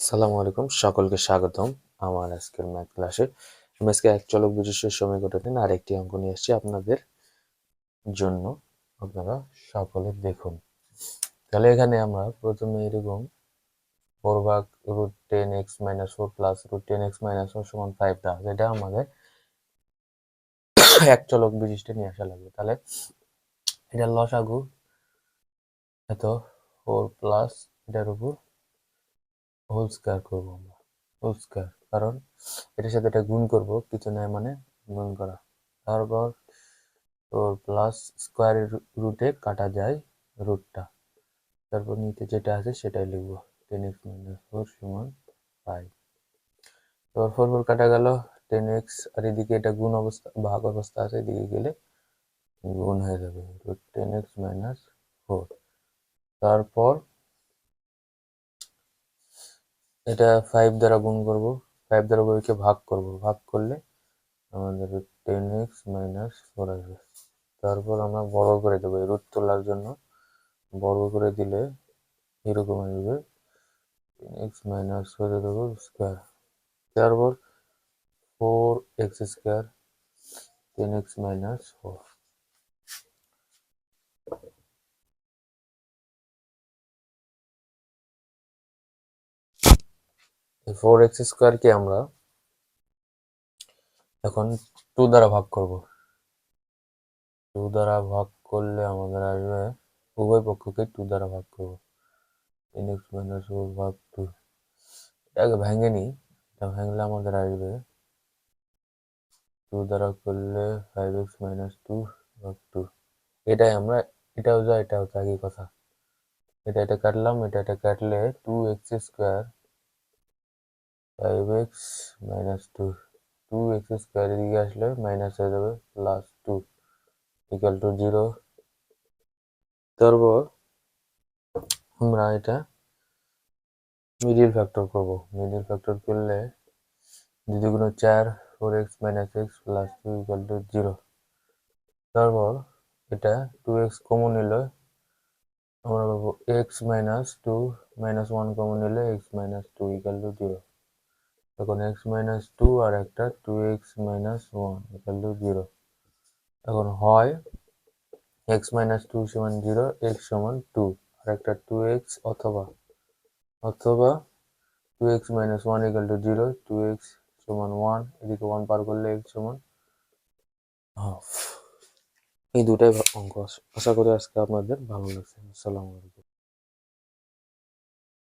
আসসালামু আলাইকুম, সকলকে স্বাগতম আমার আজকের ম্যাথ ক্লাসে। আমি আজকে এক চলক বিশিষ্ট সমীকরণের আরেকটি অঙ্ক নিয়ে এসেছি আপনাদের জন্য। আপনারা সকলে দেখুন। তাহলে এখানে আমরা প্রথমে এরকম 4 ভাগ √10x-4 প্লাস √10x-4 সমান 5 দেওয়া, যেটা আমাদের এক চলক বিশিষ্ট নিয়ে আসা লাগবে। তাহলে এটা লসাগু এত 4 প্লাস এটার উপর হোল স্কয়ার করবো আমরা, হোল স্কয়ার, কারণ এটার সাথে এটা গুণ করব, কিছু নয় মানে গুণ করা। তারপর তোর প্লাস স্কোয়ারের রুটে কাটা যায় রুটটা, তারপর নিচে যেটা আছে সেটাই লিখবো, 10x-4 সমান 5। তারপর 4 কাটা গেল, 10x, আর এদিকে এটা গুণ অবস্থা ভাগ অবস্থা আছে, এদিকে গেলে গুণ হয়ে যাবে √10x-4। তারপর এটা 5 দ্বারা গুণ করব, 5 দ্বারা বইকে ভাগ করব, ভাগ করলে আমাদের 10x-4 আসবে। তারপর আমরা বর্গ করে দেবো, রুট তোলার জন্য বর্গ করে দিলে এরকম আসবে, 10x-4 দেবো স্কোয়ার। তারপর 4x², 10x-4। 4x² আমরা এখন 2 দ্বারা ভাগ করব। 2 দ্বারা ভাগ করলে আমাদের আসবে, উভয় পক্ষকে 2 দ্বারা ভাগ করব, 10x-4 ভাগ 2। এটাকে ভেঙে নিই, এটা ভাঙলে আমাদের আসবে 2 দ্বারা করলে 5x-2 ভাগ 2। এটাই আমরা, এটাও যা এটাও যা, একই কথা। এটা কাটলাম, এটা কাটলে 2x², 5x-2, 2x² এদিকে আসলে মাইনাস হয়ে যাবে, প্লাস 2 ইকুয়াল টু 0। তারপর আমরা এটা মিডিল ফ্যাক্টর করব। মিডিল ফ্যাক্টর করলে 2 দুগুণ 4, 4x - x plus 2 equal to 0। তারপর এটা 2x কমন নিলে আমরা পাবো x-2, -1 কমন নিলে x-2 ইকুয়াল টু 0। এখন x-2 আর একটা 2x-1 ইকুয়াল টু 0। এখন হয় x-2 সমান 0, x সমান 2, আর একটা 2x অথবা 2x-1 ইকুয়াল টু 0, 2x সমান 1, এদিকে 1 পার করলে x সমান হাফ। এই দুটাই অঙ্ক। আশা করি আজকে আপনাদের ভালো লাগছে। আসসালামু আলাইকুম।